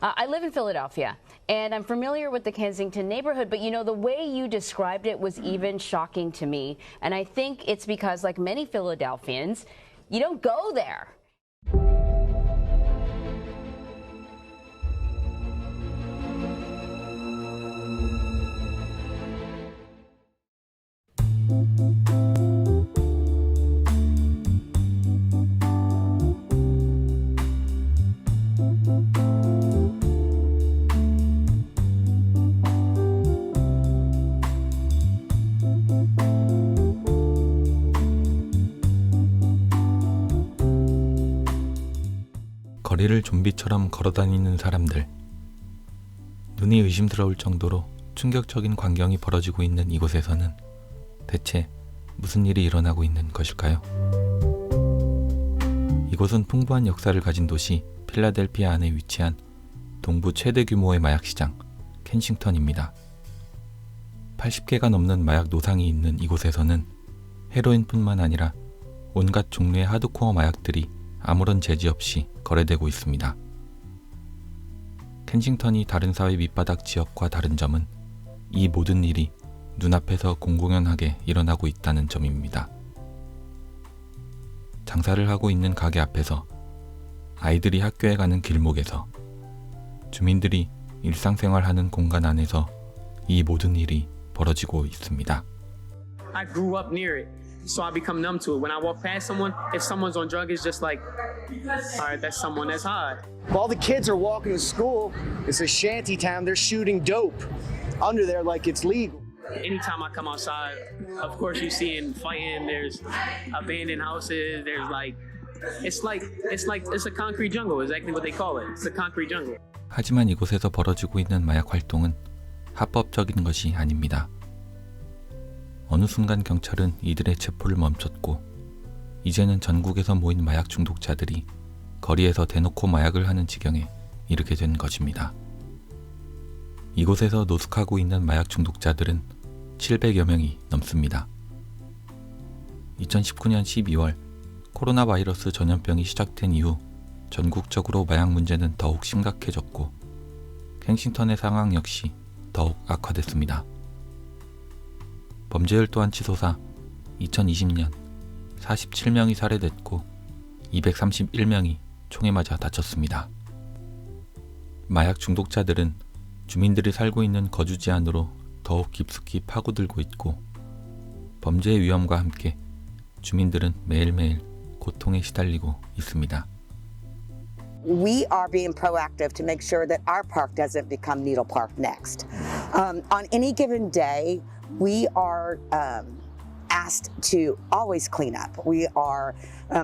I live in Philadelphia, and I'm familiar with the Kensington neighborhood, but the way you described it was even shocking to me. And I think it's because, like many Philadelphians, you don't go there. 거리를 좀비처럼 걸어다니는 사람들. 눈이 의심스러울 정도로 충격적인 광경이 벌어지고 있는 이곳에서는 대체 무슨 일이 일어나고 있는 것일까요? 이곳은 풍부한 역사를 가진 도시 필라델피아 안에 위치한 동부 최대 규모의 마약시장 켄싱턴입니다. 80개가 넘는 마약 노상이 있는 이곳에서는 헤로인뿐만 아니라 온갖 종류의 하드코어 마약들이 아무런 제지 없이 거래되고 있습니다. 켄싱턴이 다른 사회 밑바닥 지역과 다른 점은 이 모든 일이 눈앞에서 공공연하게 일어나고 있다는 점입니다. 장사를 하고 있는 가게 앞에서, 아이들이 학교에 가는 길목에서, 주민들이 일상생활하는 공간 안에서 이 모든 일이 벌어지고 있습니다. I grew up near it, so I become numb to it. When I walk past someone, if someone's on drugs, it's just like, all right, that's someone that's high. While the kids are walking to school, it's a shanty town. They're shooting dope under there like it's legal. Anytime I come outside, of course you're seeing fighting. There's abandoned houses. There's it's a concrete jungle. Exactly what they call it. It's a concrete jungle. 하지만 이곳에서 벌어지고 있는 마약 활동은 합법적인 것이 아닙니다. 어느 순간 경찰은 이들의 체포를 멈췄고, 이제는 전국에서 모인 마약 중독자들이 거리에서 대놓고 마약을 하는 지경에 이르게 된 것입니다. 이곳에서 노숙하고 있는 마약 중독자들은 700여 명이 넘습니다. 2019년 12월 코로나 바이러스 전염병이 시작된 이후 전국적으로 마약 문제는 더욱 심각해졌고, 켄싱턴의 상황 역시 더욱 악화됐습니다. 범죄율 또한 치솟아 2020년 47명이 살해됐고 231명이 총에 맞아 다쳤습니다. 마약 중독자들은 주민들이 살고 있는 거주지 안으로 더욱 깊숙이 파고들고 있고, 범죄의 위험과 함께 주민들은 매일매일 고통에 시달리고 있습니다. We are being proactive to make sure that our park doesn't become Needle Park next. On any given day, we are asked to always clean up. We are,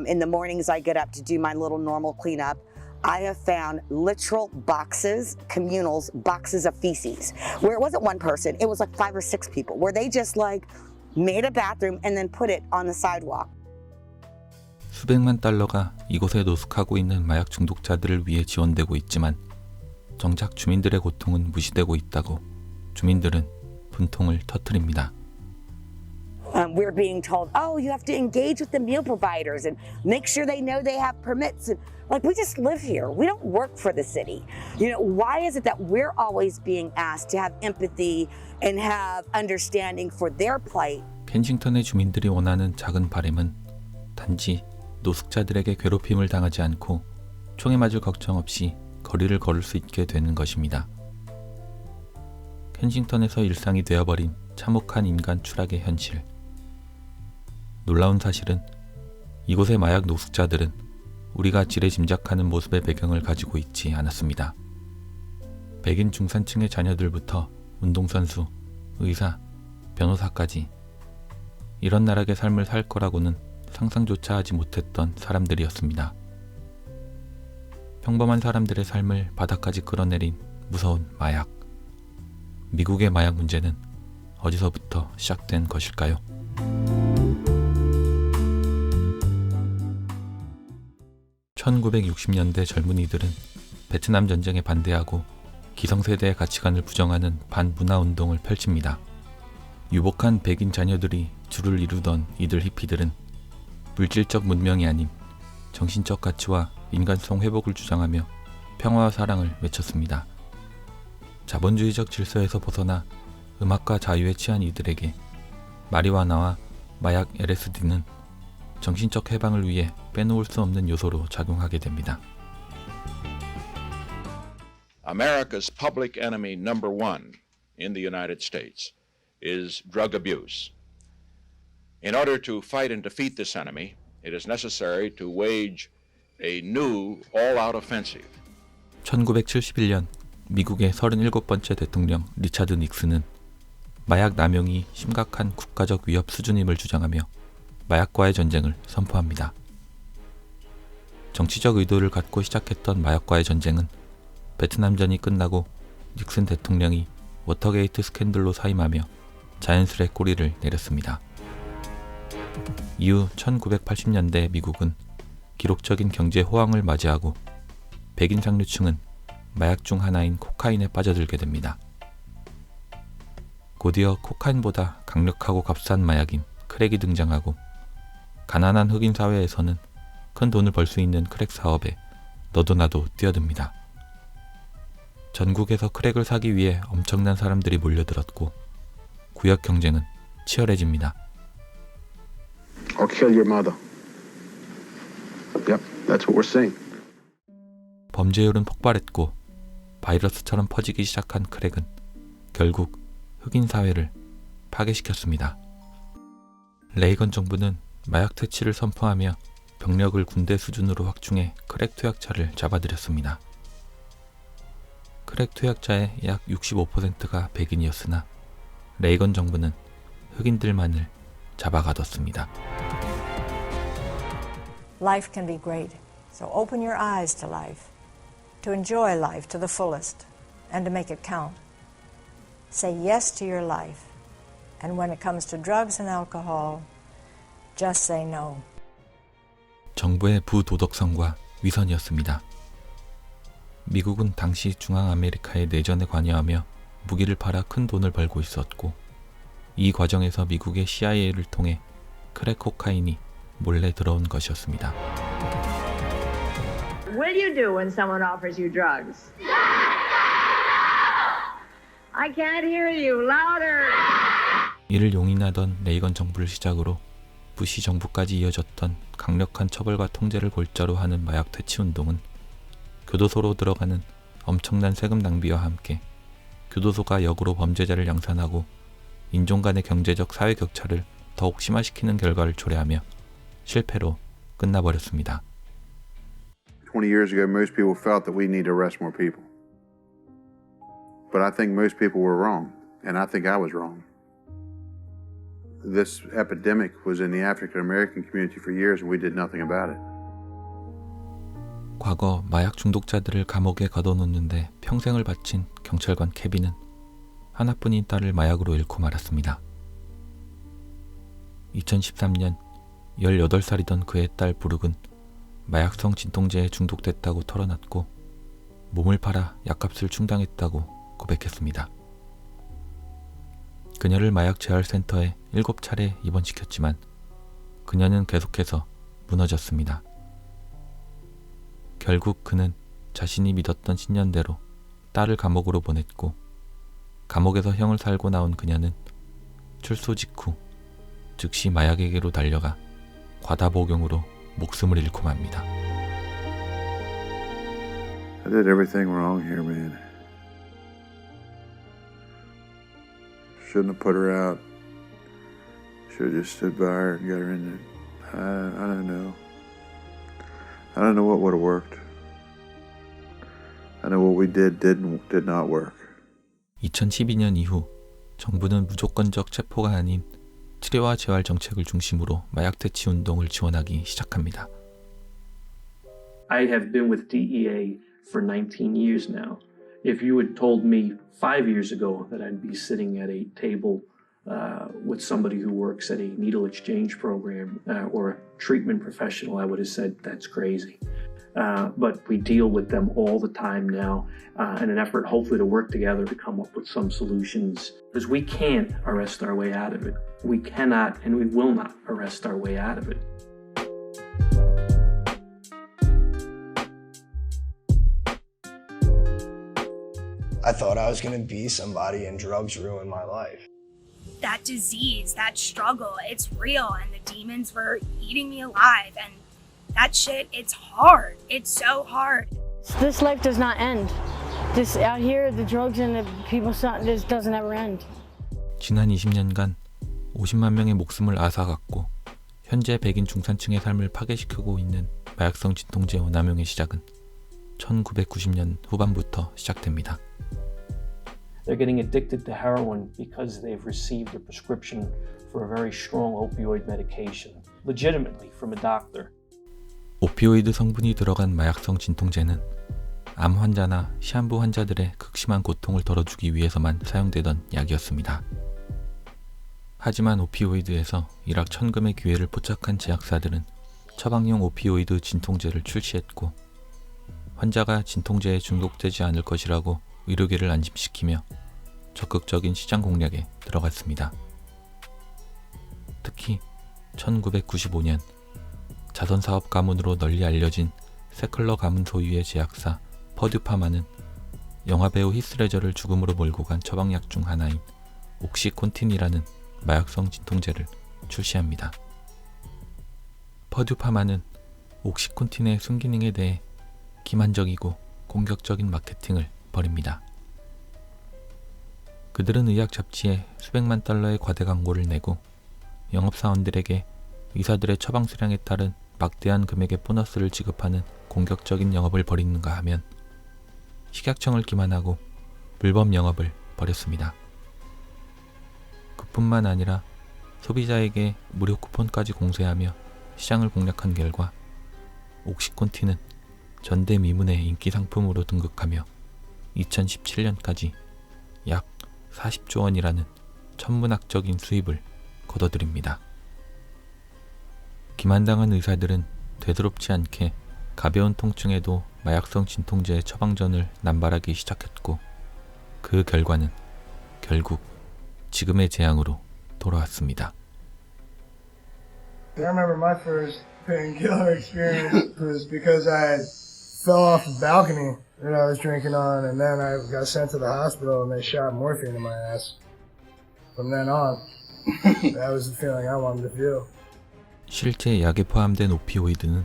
in the mornings I get up to do my little normal cleanup. I have found literal boxes, communals, boxes of feces, where it wasn't one person, it was like 5 or 6 people, where they just made a bathroom and then put it on the sidewalk. 수백만 달러가 이곳에 노숙하고 있는 마약 중독자들을 위해 지원되고 있지만 정작 주민들의 고통은 무시되고 있다고 주민들은 분통을 터뜨립니다. We're being told, oh, you have to engage with the meal providers and make sure they know they have permits. And we just live here. We don't work for the city. Why is it that we're always being asked to have empathy and have understanding for their plight? 켄싱턴의 주민들이 원하는 작은 바람은 단지 노숙자들에게 괴롭힘을 당하지 않고 총에 맞을 걱정 없이 거리를 걸을 수 있게 되는 것입니다. 켄싱턴에서 일상이 되어버린 참혹한 인간 추락의 현실. 놀라운 사실은 이곳의 마약 노숙자들은 우리가 지레 짐작하는 모습의 배경을 가지고 있지 않았습니다. 백인 중산층의 자녀들부터 운동선수, 의사, 변호사까지 이런 나락의 삶을 살 거라고는 상상조차 하지 못했던 사람들이었습니다. 평범한 사람들의 삶을 바닥까지 끌어내린 무서운 마약. 미국의 마약 문제는 어디서부터 시작된 것일까요? (1960년대) 젊은이들은 베트남 전쟁에 반대하고 기성세대의 가치관을 부정하는 반문화운동을 펼칩니다. 유복한 백인 자녀들이 주를 이루던 이들 히피들은 물질적 문명이 아닌 정신적 가치와 인간성 회복을 주장하며 평화와 사랑을 외쳤습니다. 자본주의적 질서에서 벗어나 음악과 자유에 취한 이들에게 마리화나와 마약 LSD는 정신적 해방을 위해 빼놓을 수 없는 요소로 작용하게 됩니다. America's public enemy number one in the United States is drug abuse. In order to fight and defeat this enemy, it is necessary to wage a new all-out offensive. 1971년 미국의 37번째 대통령 리차드 닉슨은 마약 남용이 심각한 국가적 위협 수준임을 주장하며 마약과의 전쟁을 선포합니다. 정치적 의도를 갖고 시작했던 마약과의 전쟁은 베트남전이 끝나고 닉슨 대통령이 워터게이트 스캔들로 사임하며 자연스레 꼬리를 내렸습니다. 이후 1980년대 미국은 기록적인 경제 호황을 맞이하고 백인 상류층은 마약 중 하나인 코카인에 빠져들게 됩니다. 곧이어 코카인보다 강력하고 값싼 마약인 크랙이 등장하고 가난한 흑인 사회에서는 큰 돈을 벌 수 있는 크랙 사업에 너도나도 뛰어듭니다. 전국에서 크랙을 사기 위해 엄청난 사람들이 몰려들었고 구역 경쟁은 치열해집니다. Or kill your mother. Yep, that's what we're seeing. 범죄율은 폭발했고 바이러스처럼 퍼지기 시작한 크랙은 결국 흑인 사회를 파괴시켰습니다. 레이건 정부는 마약 퇴치를 선포하며 병력을 군대 수준으로 확충해 크랙 투약자를 잡아들였습니다. 크랙 투약자의 약 65%가 백인이었으나 레이건 정부는 흑인들만을 잡아가뒀습니다. Life can be great, so open your eyes to life, to enjoy life to the fullest, and to make it count. Say yes to your life, and when it comes to drugs and alcohol, just say no. 정부의 부도덕성과 위선이었습니다. 미국은 당시 중앙아메리카의 내전에 관여하며 무기를 팔아 큰 돈을 벌고 있었고 이 과정에서 미국의 CIA를 통해 크랙 코카인이 몰래 들어온 것이었습니다. What do you do when someone offers you drugs? I can't hear you. Louder. 이를 용인하던 레이건 정부를 시작으로 부시 정부까지 이어졌던 강력한 처벌과 통제를 골자로 하는 마약 퇴치 운동은 교도소로 들어가는 엄청난 세금 낭비와 함께 교도소가 역으로 범죄자를 양산하고 인종 간의 경제적 사회 격차를 더욱 심화시키는 결과를 초래하며 실패로 끝나버렸습니다. 20 years ago, most people felt that we need to arrest more people. But I think most people were wrong, and I think I was wrong. This epidemic was in the African American community for years, and we did nothing about it. 과거 마약 중독자들을 감옥에 가둬놓는데 평생을 바친 경찰관 케빈은 하나뿐인 딸을 마약으로 잃고 말았습니다. 2013년 18살이던 그의 딸 부룩은 마약성 진통제에 중독됐다고 털어놨고 몸을 팔아 약값을 충당했다고 고백했습니다. 그녀를 마약 재활센터에 7차례 입원시켰지만 그녀는 계속해서 무너졌습니다. 결국 그는 자신이 믿었던 신념대로 딸을 감옥으로 보냈고 감옥에서 형을 살고 나온 그녀는 출소 직후 즉시 마약에게로 달려가 과다복용으로 목숨을 잃고 맙니다. I did everything wrong here, man. Shouldn't have put her out. Should have just stood by her and got her in there. I don't know. I don't know what would have worked. I know what we did not work. 2012년 이후 정부는 무조건적 체포가 아닌 치료와 재활 정책을 중심으로 마약 퇴치 운동을 지원하기 시작합니다. I have been with DEA for 19 years now. If you had told me 5 years ago that I'd be sitting at a table with somebody who works at a needle exchange program or a treatment professional, I would have said that's crazy. But we deal with them all the time now in an effort hopefully to work together to come up with some solutions. Because we can't arrest our way out of it. We cannot and we will not arrest our way out of it. I thought I was going to be somebody and drugs ruined my life. That disease, that struggle, it's real, and the demons were eating me alive, and that shit, it's hard. It's so hard. This life does not end. This out here, the drugs and the people, this doesn't ever end. 지난 20년간 50만 명의 목숨을 앗아갔고 현재 백인 중산층의 삶을 파괴시키고 있는 마약성 진통제 오남용의 시작은 1990년 후반부터 시작됩니다. They're getting addicted to heroin because they've received a prescription for a very strong opioid medication, legitimately from a doctor. 오피오이드 성분이 들어간 마약성 진통제는 암 환자나 시한부 환자들의 극심한 고통을 덜어주기 위해서만 사용되던 약이었습니다. 하지만 오피오이드에서 일확천금의 기회를 포착한 제약사들은 처방용 오피오이드 진통제를 출시했고 환자가 진통제에 중독되지 않을 것이라고 의료계를 안심시키며 적극적인 시장 공략에 들어갔습니다. 특히 1995년 자선사업 가문으로 널리 알려진 세클러 가문 소유의 제약사 퍼듀파마는 영화배우 히스레저를 죽음으로 몰고 간 처방약 중 하나인 옥시콘틴이라는 마약성 진통제를 출시합니다. 퍼듀파마는 옥시콘틴의 순기능에 대해 기만적이고 공격적인 마케팅을 벌입니다. 그들은 의학 잡지에 수백만 달러의 과대 광고를 내고 영업사원들에게 의사들의 처방 수량에 따른 막대한 금액의 보너스를 지급하는 공격적인 영업을 벌이는가 하면 식약청을 기만하고 불법 영업을 벌였습니다. 그뿐만 아니라 소비자에게 무료 쿠폰까지 공세하며 시장을 공략한 결과 옥시콘틴은 전대미문의 인기 상품으로 등극하며 2017년까지 약 40조 원이라는 천문학적인 수입을 거둬들입니다. 기만당한 의사들은 되도록지 않게 가벼운 통증에도 마약성 진통제의 처방전을 남발하기 시작했고 그 결과는 결국 지금의 재앙으로 돌아왔습니다. I remember my first painkiller experience was because I fell off a balcony that I was drinking on, and then I got sent to the hospital and they shot morphine in my ass. From then on, that was the feeling I wanted to feel. 실제 약에 포함된 오피오이드는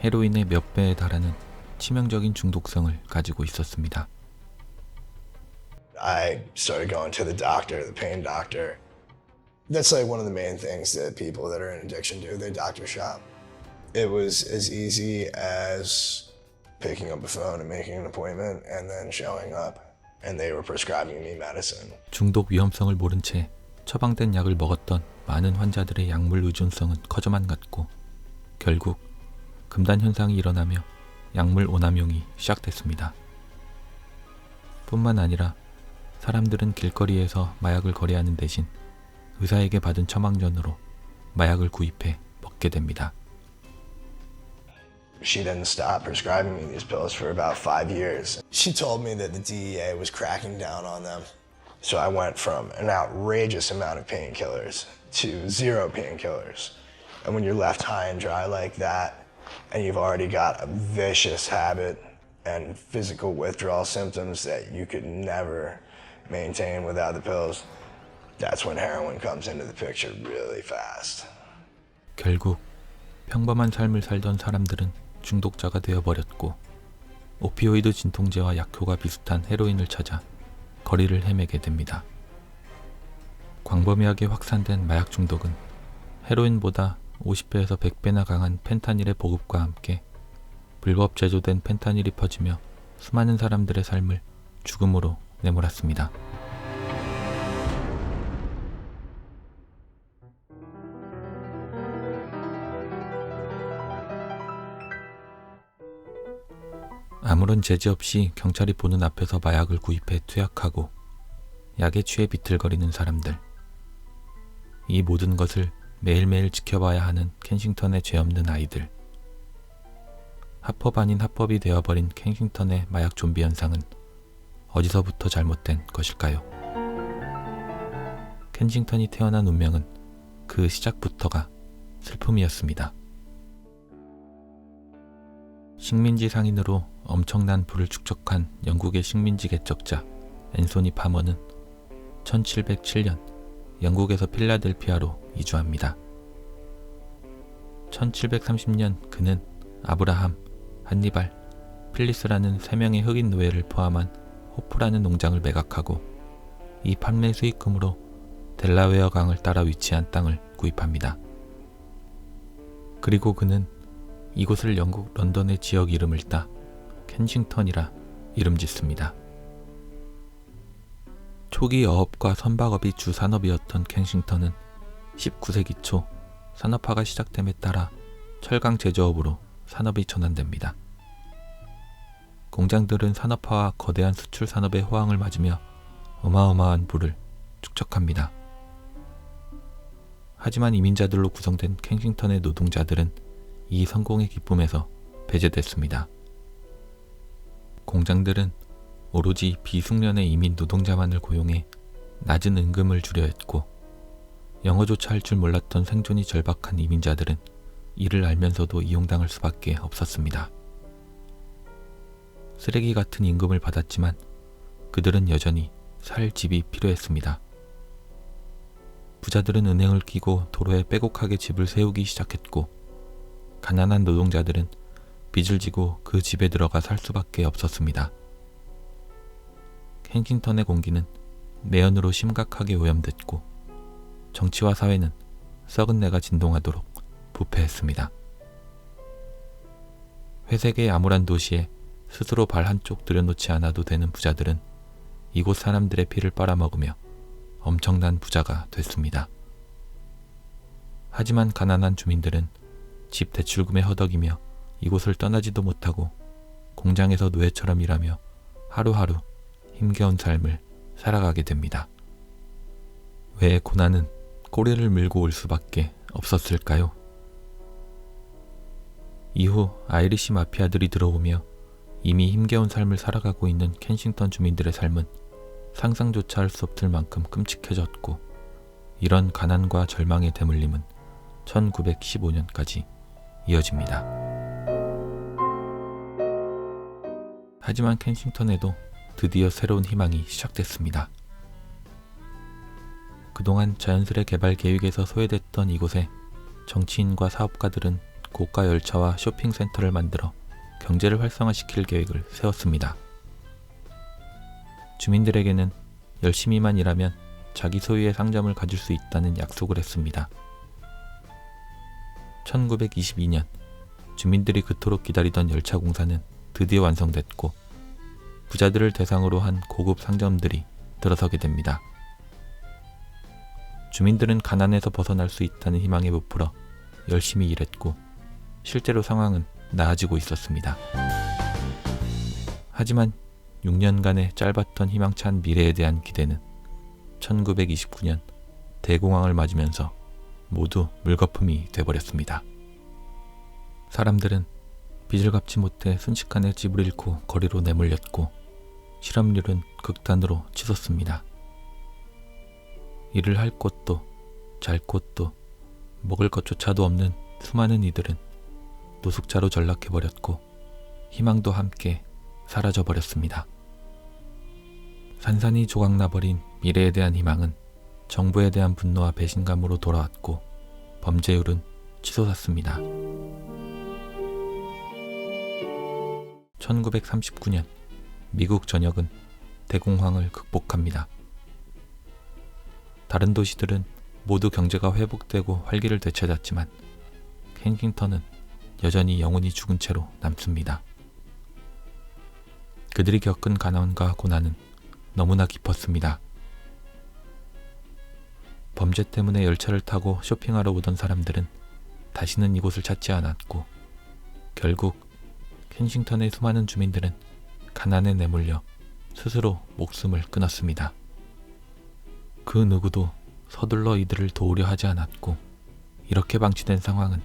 헤로인의 몇 배에 달하는 치명적인 중독성을 가지고 있었습니다. I started going to the doctor, the pain doctor. That's like one of the main things that people that are in addiction do. They doctor shop. It was as easy as picking up a phone and making an appointment and then showing up. And they were prescribing me medicine. 중독 위험성을 모른 채 처방된 약을 먹었던 많은 환자들의 약물 의존성은 커져만 갔고 결국 금단 현상이 일어나며 약물 오남용이 시작됐습니다. 뿐만 아니라 사람들은 길거리에서 마약을 거래하는 대신 의사에게 받은 처방전으로 마약을 구입해 먹게 됩니다. She didn't stop prescribing me these pills for about 5 years. She told me that the DEA was cracking down on them. So I went from an outrageous amount of painkillers to 0 painkillers. And when you're left high and dry like that, and you've already got a vicious habit and physical withdrawal symptoms that you could never maintain without the pills, that's when heroin comes into the picture really fast. 결국 평범한 삶을 살던 사람들은 중독자가 되어버렸고 오피오이드 진통제와 약효가 비슷한 헤로인을 찾아 거리를 헤매게 됩니다. 광범위하게 확산된 마약 중독은 헤로인보다 50배에서 100배나 강한 펜타닐의 보급과 함께 불법 제조된 펜타닐이 퍼지며 수많은 사람들의 삶을 죽음으로 내몰았습니다. 아무런 제재 없이 경찰이 보는 앞에서 마약을 구입해 투약하고 약에 취해 비틀거리는 사람들. 이 모든 것을 매일매일 지켜봐야 하는 켄싱턴의 죄 없는 아이들. 합법 아닌 합법이 되어버린 켄싱턴의 마약 좀비 현상은 어디서부터 잘못된 것일까요? 켄싱턴이 태어난 운명은 그 시작부터가 슬픔이었습니다. 식민지 상인으로 엄청난 부를 축적한 영국의 식민지 개척자 앤소니 파머는 1707년 영국에서 필라델피아로 이주합니다. 1730년 그는 아브라함, 한니발, 필리스라는 3명의 흑인 노예를 포함한 호프라는 농장을 매각하고 이 판매 수익금으로 델라웨어 강을 따라 위치한 땅을 구입합니다. 그리고 그는 이곳을 영국 런던의 지역 이름을 따 켄싱턴이라 이름 짓습니다. 초기 어업과 선박업이 주 산업이었던 켄싱턴은 19세기 초 산업화가 시작됨에 따라 철강 제조업으로 산업이 전환됩니다. 공장들은 산업화와 거대한 수출 산업의 호황을 맞으며 어마어마한 부를 축적합니다. 하지만 이민자들로 구성된 켄싱턴의 노동자들은 이 성공의 기쁨에서 배제됐습니다. 공장들은 오로지 비숙련의 이민 노동자만을 고용해 낮은 임금을 주려 했고 영어조차 할 줄 몰랐던 생존이 절박한 이민자들은 이를 알면서도 이용당할 수밖에 없었습니다. 쓰레기 같은 임금을 받았지만 그들은 여전히 살 집이 필요했습니다. 부자들은 은행을 끼고 도로에 빼곡하게 집을 세우기 시작했고 가난한 노동자들은 빚을 지고 그 집에 들어가 살 수밖에 없었습니다. 켄싱턴의 공기는 내연으로 심각하게 오염됐고 정치와 사회는 썩은 내가 진동하도록 부패했습니다. 회색의 암울한 도시에 스스로 발 한쪽 들여놓지 않아도 되는 부자들은 이곳 사람들의 피를 빨아먹으며 엄청난 부자가 됐습니다. 하지만 가난한 주민들은 집 대출금에 허덕이며 이곳을 떠나지도 못하고 공장에서 노예처럼 일하며 하루하루 힘겨운 삶을 살아가게 됩니다. 왜 고난은 꼬리를 물고 올 수밖에 없었을까요? 이후 아이리시 마피아들이 들어오며 이미 힘겨운 삶을 살아가고 있는 켄싱턴 주민들의 삶은 상상조차 할 수 없을 만큼 끔찍해졌고 이런 가난과 절망의 대물림은 1915년까지 이어집니다. 하지만 켄싱턴에도 드디어 새로운 희망이 시작됐습니다. 그동안 자연스레 개발 계획에서 소외됐던 이곳에 정치인과 사업가들은 고가 열차와 쇼핑센터를 만들어 경제를 활성화시킬 계획을 세웠습니다. 주민들에게는 열심히만 일하면 자기 소유의 상점을 가질 수 있다는 약속을 했습니다. 1922년 주민들이 그토록 기다리던 열차 공사는 드디어 완성됐고 부자들을 대상으로 한 고급 상점들이 들어서게 됩니다. 주민들은 가난에서 벗어날 수 있다는 희망에 부풀어 열심히 일했고 실제로 상황은 나아지고 있었습니다. 하지만 6년간의 짧았던 희망찬 미래에 대한 기대는 1929년 대공황을 맞으면서 모두 물거품이 돼버렸습니다. 사람들은 빚을 갚지 못해 순식간에 집을 잃고 거리로 내몰렸고 실업률은 극단으로 치솟습니다. 일을 할 곳도 잘 곳도 먹을 것조차도 없는 수많은 이들은 노숙자로 전락해버렸고 희망도 함께 사라져버렸습니다. 산산이 조각나버린 미래에 대한 희망은 정부에 대한 분노와 배신감으로 돌아왔고 범죄율은 치솟았습니다. 1939년 미국 전역은 대공황을 극복합니다. 다른 도시들은 모두 경제가 회복되고 활기를 되찾았지만 켄싱턴은 여전히 영혼이 죽은 채로 남습니다. 그들이 겪은 가난과 고난은 너무나 깊었습니다. 범죄 때문에 열차를 타고 쇼핑하러 오던 사람들은 다시는 이곳을 찾지 않았고 결국 켄싱턴의 수많은 주민들은 가난에 내몰려 스스로 목숨을 끊었습니다. 그 누구도 서둘러 이들을 도우려 하지 않았고 이렇게 방치된 상황은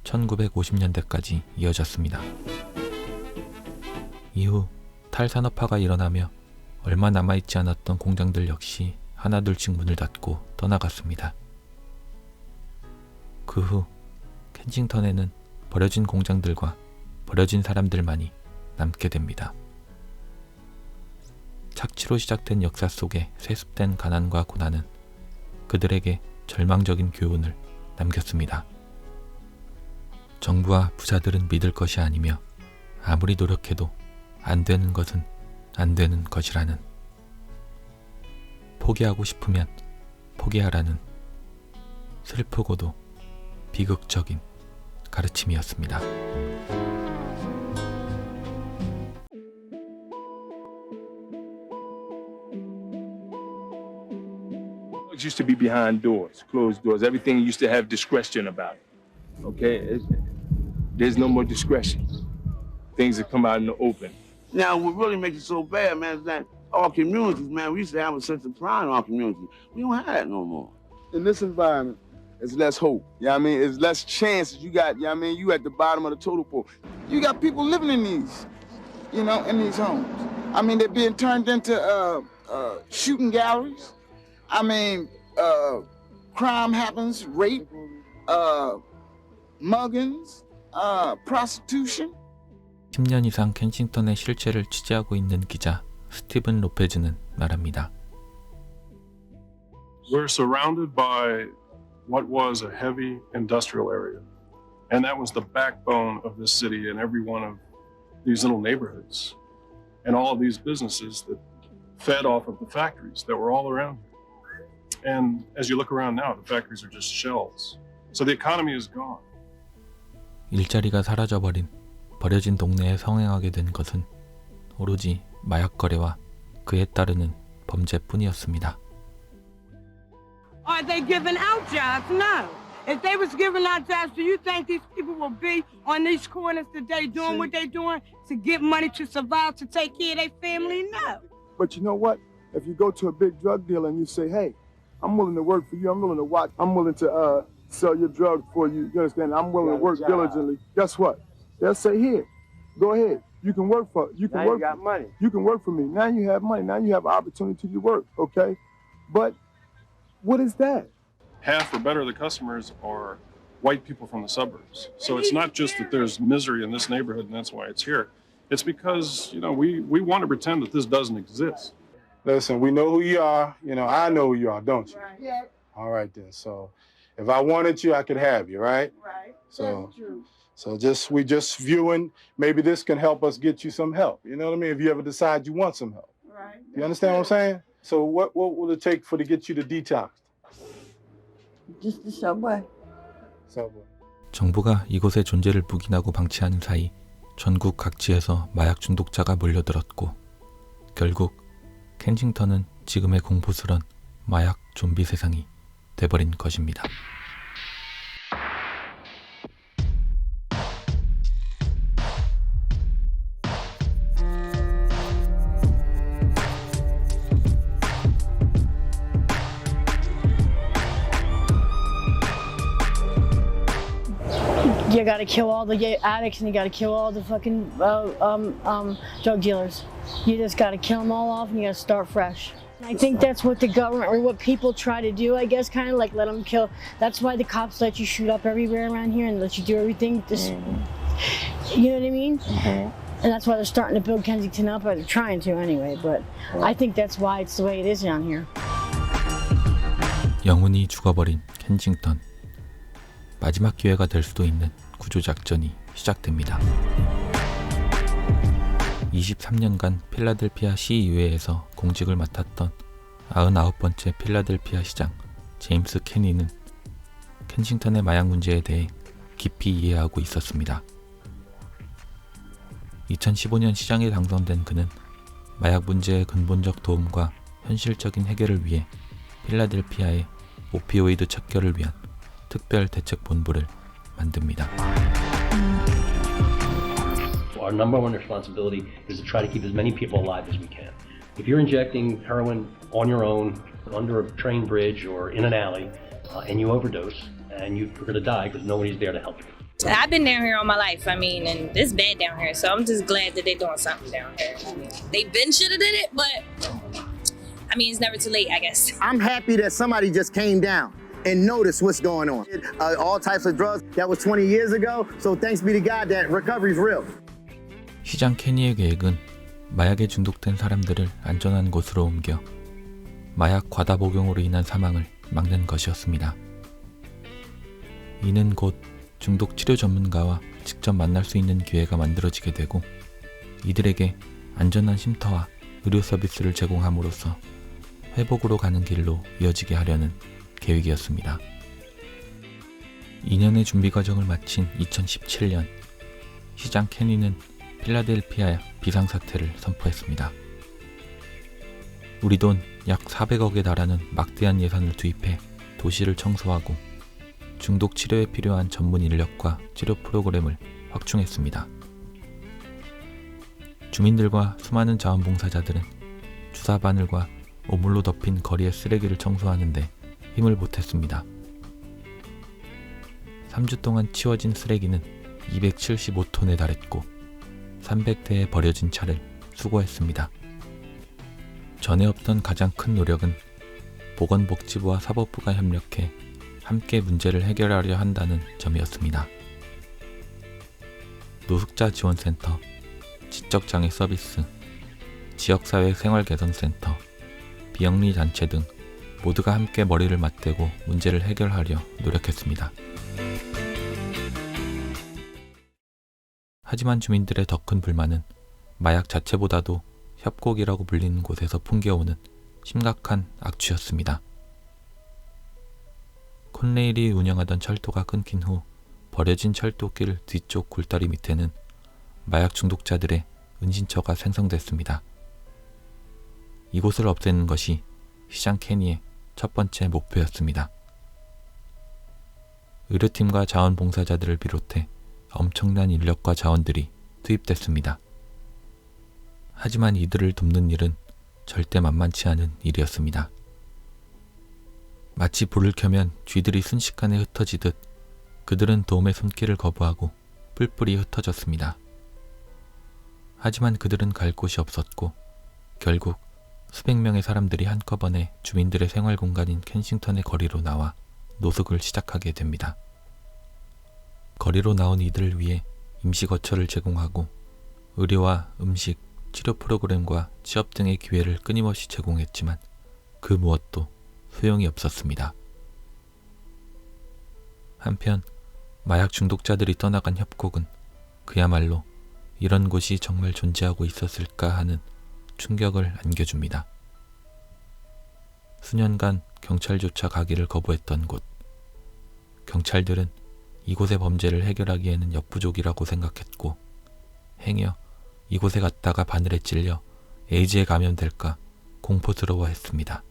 1950년대까지 이어졌습니다. 이후 탈산업화가 일어나며 얼마 남아있지 않았던 공장들 역시 하나둘씩 문을 닫고 떠나갔습니다. 그 후 켄싱턴에는 버려진 공장들과 버려진 사람들만이 남게 됩니다. 착취로 시작된 역사 속의 세습된 가난과 고난은 그들에게 절망적인 교훈을 남겼습니다. 정부와 부자들은 믿을 것이 아니며 아무리 노력해도 안 되는 것은 안 되는 것이라는, 포기하고 싶으면 포기하라는 슬프고도 비극적인 가르침이었습니다. Used to be behind doors, closed doors. Everything used to have discretion about it. Okay? There's no more discretion. Things that come out in the open. Now, what really makes it so bad, man, is that our communities, man, we used to have a sense of pride in our community. We don't have that no more. In this environment, it's less hope. You know what I mean? It's less chances. You got, you know what I mean? You at the bottom of the totem pole. You got people living in these, you know, in these homes. I mean, they're being turned into shooting galleries. I mean, crime happens, rape, muggings, prostitution. 10년 이상 켄싱턴의 실체를 취재하고 있는 기자 스티븐 로페즈는 말합니다. We're surrounded by what was a heavy industrial area. And that was the backbone of this city and every one of these little neighborhoods. And all of these businesses that fed off of the factories that were all around here. And as you look around now, the factories are just shells. So the economy is gone. 일자리가 사라져버린 버려진 동네에 성행하게 된 것은 오로지 마약 거래와 그에 따르는 범죄뿐이었습니다. Are they giving out jobs? No. If they was giving out jobs, do you think these people will be on these corners today doing what they're doing to get money to survive, to take care of their family? No. But you know what? If you go to a big drug dealer and you say, hey, I'm willing to work for you, I'm willing to watch, I'm willing to sell your drugs for you, you understand? I'm willing to work diligently. Guess what? They'll say, here, go ahead. You can work for, you can work. You got money. You can work for me. Now you have money. Now you have opportunity to work, okay? But what is that? Half or better of the customers are white people from the suburbs. So it's not just that there's misery in this neighborhood and that's why it's here. It's because, you know, we want to pretend that this doesn't exist. Listen, we know who you are. You know, I know who you are, don't you? Right. Yeah. All right, then. So if I wanted you, I could have you, right? Right. So, that's true. So we just viewing, maybe this can help us get you some help. You know what I mean? If you ever decide you want some help. Right. You understand what I'm saying? So what will it take to get you to detox? Just the subway. Subway. 정부가 이곳의 존재를 묵인하고 방치하는 사이 전국 각지에서 마약 중독자가 몰려들었고 결국 켄싱턴은 지금의 공포스런 마약 좀비 세상이 돼버린 것입니다. You gotta kill all the addicts and you gotta kill all the fucking drug dealers. You just gotta kill them all off and you gotta start fresh. I think that's what the government or what people try to do, I guess, kind of like let them kill. That's why the cops let you shoot up everywhere around here and let you do everything. Just, you know what I mean? And that's why they're starting to build Kensington up, or they're trying to anyway. But I think that's why it's the way it is down here. 영원히 죽어버린 켄싱턴. 마지막 기회가 될 수도 있는 구조작전이 시작됩니다. 23년간 필라델피아 시의회에서 공직을 맡았던 99번째 필라델피아 시장 제임스 케니는 켄싱턴의 마약 문제에 대해 깊이 이해하고 있었습니다. 2015년 시장에 당선된 그는 마약 문제의 근본적 도움과 현실적인 해결을 위해 필라델피아의 오피오이드 척결을 위한 특별 대책 본부를 만듭니다. Our number one responsibility is to try to keep as many people alive as we can. If you're injecting heroin on your own, under a train bridge or in an alley, and you overdose, and you're going to die because nobody's there to help you. I've been down here all my life, and it's bad down here, so I'm just glad that they're doing something down here. They've been should have did it, but it's never too late, I guess. I'm happy that somebody just came down and notice what's going on. All types of drugs, that was 20 years ago, so thanks be to God that recovery's real. 시장 케니의 계획은 마약에 중독된 사람들을 안전한 곳으로 옮겨 마약 과다 복용으로 인한 사망을 막는 것이었습니다. 이는 곧 중독 치료 전문가와 직접 만날 수 있는 기회가 만들어지게 되고 이들에게 안전한 쉼터와 의료 서비스를 제공함으로써 회복으로 가는 길로 이어지게 하려는 계획이었습니다. 2년의 준비 과정을 마친 2017년, 시장 케니는 필라델피아 비상사태를 선포했습니다. 우리 돈 약 400억에 달하는 막대한 예산을 투입해 도시를 청소하고 중독 치료에 필요한 전문 인력과 치료 프로그램을 확충했습니다. 주민들과 수많은 자원봉사자들은 주사 바늘과 오물로 덮인 거리의 쓰레기를 청소하는데 힘을 보탰습니다. 3주 동안 치워진 쓰레기는 275톤에 달했고 300대에 버려진 차를 수거했습니다. 전에 없던 가장 큰 노력은 보건복지부와 사법부가 협력해 함께 문제를 해결하려 한다는 점이었습니다. 노숙자 지원센터, 지적장애 서비스, 지역사회 생활개선센터, 비영리 단체 등 모두가 함께 머리를 맞대고 문제를 해결하려 노력했습니다. 하지만 주민들의 더 큰 불만은 마약 자체보다도 협곡이라고 불리는 곳에서 풍겨오는 심각한 악취였습니다. 콘레일이 운영하던 철도가 끊긴 후 버려진 철도길 뒤쪽 굴다리 밑에는 마약 중독자들의 은신처가 생성됐습니다. 이곳을 없애는 것이 시장 케니의 첫 번째 목표였습니다. 의료팀과 자원봉사자들을 비롯해 엄청난 인력과 자원들이 투입됐습니다. 하지만 이들을 돕는 일은 절대 만만치 않은 일이었습니다. 마치 불을 켜면 쥐들이 순식간에 흩어지듯 그들은 도움의 손길을 거부하고 뿔뿔이 흩어졌습니다. 하지만 그들은 갈 곳이 없었고 결국 수백 명의 사람들이 한꺼번에 주민들의 생활 공간인 켄싱턴의 거리로 나와 노숙을 시작하게 됩니다. 거리로 나온 이들을 위해 임시거처를 제공하고 의료와 음식, 치료 프로그램과 취업 등의 기회를 끊임없이 제공했지만 그 무엇도 소용이 없었습니다. 한편 마약 중독자들이 떠나간 협곡은 그야말로 이런 곳이 정말 존재하고 있었을까 하는 충격을 안겨줍니다. 수년간 경찰조차 가기를 거부했던 곳. 경찰들은 이곳의 범죄를 해결하기에는 역부족이라고 생각했고 행여 이곳에 갔다가 바늘에 찔려 에이즈에 감염될까 공포스러워했습니다.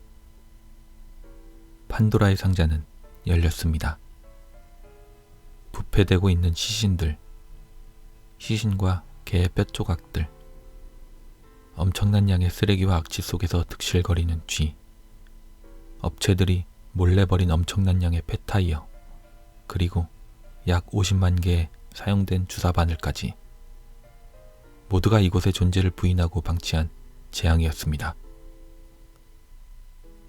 판도라의 상자는 열렸습니다. 부패되고 있는 시신들, 시신과 개의 뼈 조각들, 엄청난 양의 쓰레기와 악취 속에서 득실거리는 쥐, 업체들이 몰래 버린 엄청난 양의 폐타이어, 그리고 약 50만 개의 사용된 주사 바늘까지 모두가 이곳의 존재를 부인하고 방치한 재앙이었습니다.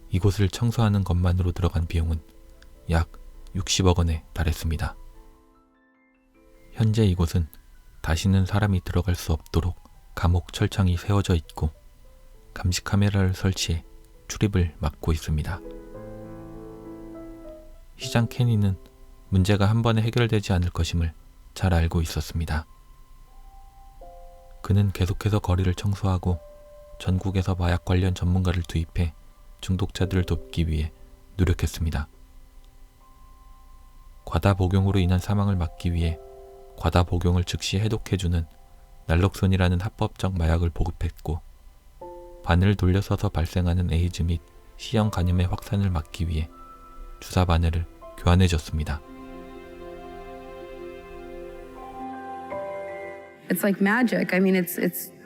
이곳을 청소하는 것만으로 들어간 비용은 약 60억 원에 달했습니다. 현재 이곳은 다시는 사람이 들어갈 수 없도록 감옥 철창이 세워져 있고 감시 카메라를 설치해 출입을 막고 있습니다. 시장 케니는 문제가 한 번에 해결되지 않을 것임을 잘 알고 있었습니다. 그는 계속해서 거리를 청소하고 전국에서 마약 관련 전문가를 투입해 중독자들을 돕기 위해 노력했습니다. 과다 복용으로 인한 사망을 막기 위해 과다 복용을 즉시 해독해주는 날록손이라는 합법적 마약을 보급했고 바늘을 돌려서서 발생하는 에이즈 및 C형 간염의 확산을 막기 위해 주사 바늘을 교환해줬습니다. It's like magic. I mean, it's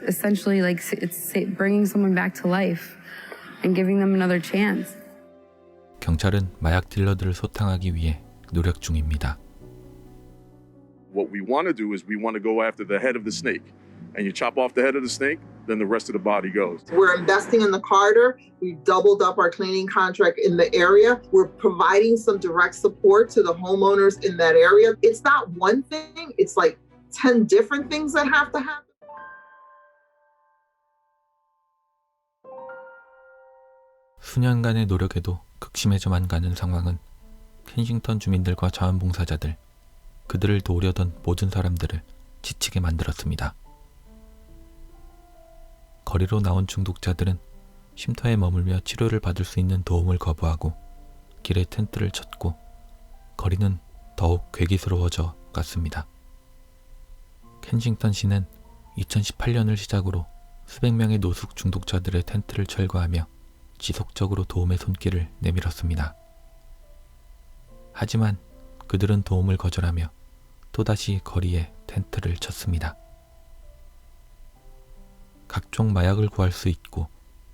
essentially like it's bringing someone back to life and giving them another chance. 경찰은 마약 딜러들을 소탕하기 위해 노력 중입니다. What we want to do is we want to go after the head of the snake. And you chop off the head of the snake, then the rest of the body goes. We're investing in the corridor. We've doubled up our cleaning contract in the area. We're providing some direct support to the homeowners in that area. It's not one thing, it's like 10 different things that have to happen. 수년간의 노력에도 극심해져만 가는 상황은 켄싱턴 주민들과 자원봉사자들, 그들을 도우려던 모든 사람들을 지치게 만들었습니다. 거리로 나온 중독자들은 쉼터에 머물며 치료를 받을 수 있는 도움을 거부하고 길에 텐트를 쳤고 거리는 더욱 괴기스러워져 갔습니다. 켄싱턴시는 2018년을 시작으로 수백 명의 노숙 중독자들의 텐트를 철거하며 지속적으로 도움의 손길을 내밀었습니다. 하지만 그들은 도움을 거절하며 또다시 거리에 텐트를 쳤습니다. 각종 마약을 구할 수 있고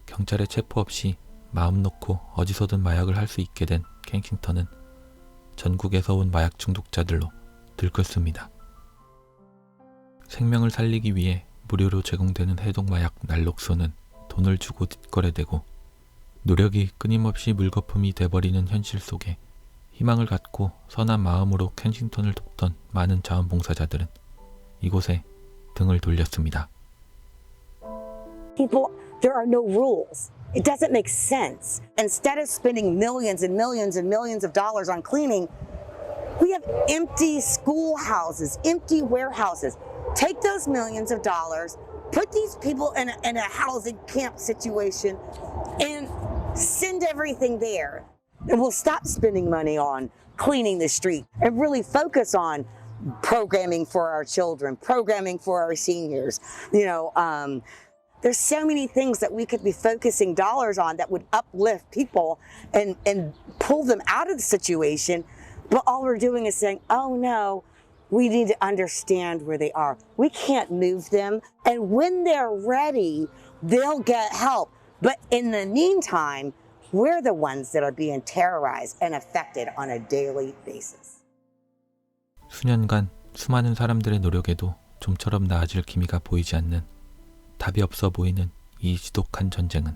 경찰의 체포 없이 마음 놓고 어디서든 마약을 할 수 있게 된 켄싱턴은 전국에서 온 마약 중독자들로 들끓습니다. 생명을 살리기 위해 무료로 제공되는 해독마약 날록소는 돈을 주고 뒷거래되고 노력이 끊임없이 물거품이 돼버리는 현실 속에 희망을 갖고 선한 마음으로 켄싱턴을 돕던 많은 자원봉사자들은 이곳에 등을 돌렸습니다. People, there are no rules. It doesn't make sense. Instead of spending millions and millions and millions of dollars on cleaning, we have empty schoolhouses, empty warehouses. Take those millions of dollars, put these people in a housing camp situation, and send everything there. And we'll stop spending money on cleaning the street and really focus on programming for our children, programming for our seniors. There's so many things that we could be focusing dollars on that would uplift people and pull them out of the situation. But all we're doing is saying, oh no, we need to understand where they are. We can't move them. And when they're ready, they'll get help. But in the meantime, we're the ones that are being terrorized and affected on a daily basis. 수년간 수많은 사람들의 노력에도 좀처럼 나아질 기미가 보이지 않는 답이 없어 보이는 이 지독한 전쟁은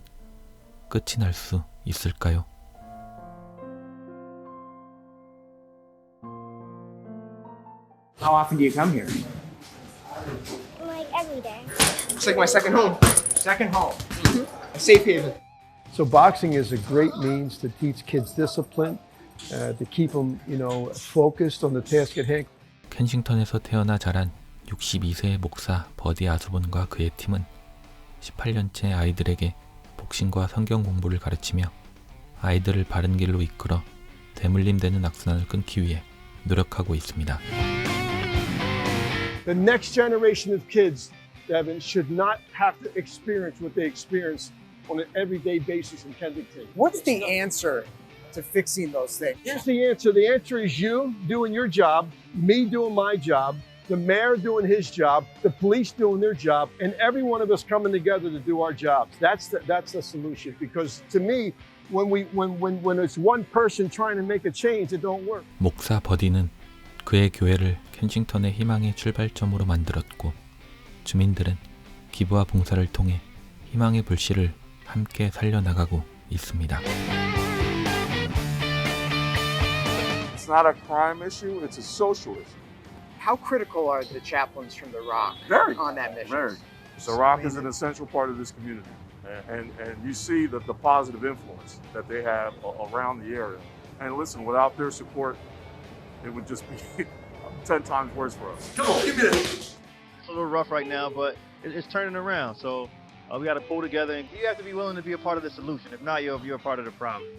끝이 날 수 있을까요? How often do you come here? Like every day. It's like my second home. Second home. A safe haven. So boxing is a great means to teach kids discipline, to keep them, focused on the task at hand. 켄싱턴에서 태어나 자란 62세의 목사 버디 아스본과 그의 팀은 18년째 아이들에게 복싱과 성경 공부를 가르치며 아이들을 바른 길로 이끌어 대물림되는 악순환을 끊기 위해 노력하고 있습니다. The next generation of kids, Devin, should not have to experience what they experience on an everyday basis in Kensington. What's the answer to fixing those things? Here's the answer. The answer is you doing your job, me doing my job, the mayor doing his job, the police doing their job, and every one of us coming together to do our jobs. That's the solution. Because to me, when it's one person trying to make a change, it don't work. 목사 버디는 그의 교회를 켄싱턴의 희망의 출발점으로 만들었고 주민들은 기부와 봉사를 통해 희망의 불씨를 함께 살려나가고 있습니다. It's not a crime issue, it's a social issue. How critical are the chaplains from The Rock on that mission? Very. The Rock is an essential part of this community. And you see the positive influence that they have around the area. And listen, without their support, it would just be 10 times worse for us. Come on, give me that. It's a little rough right now, but it's turning around. So we got to pull together, and you have to be willing to be a part of the solution. If not, you're a part of the problem.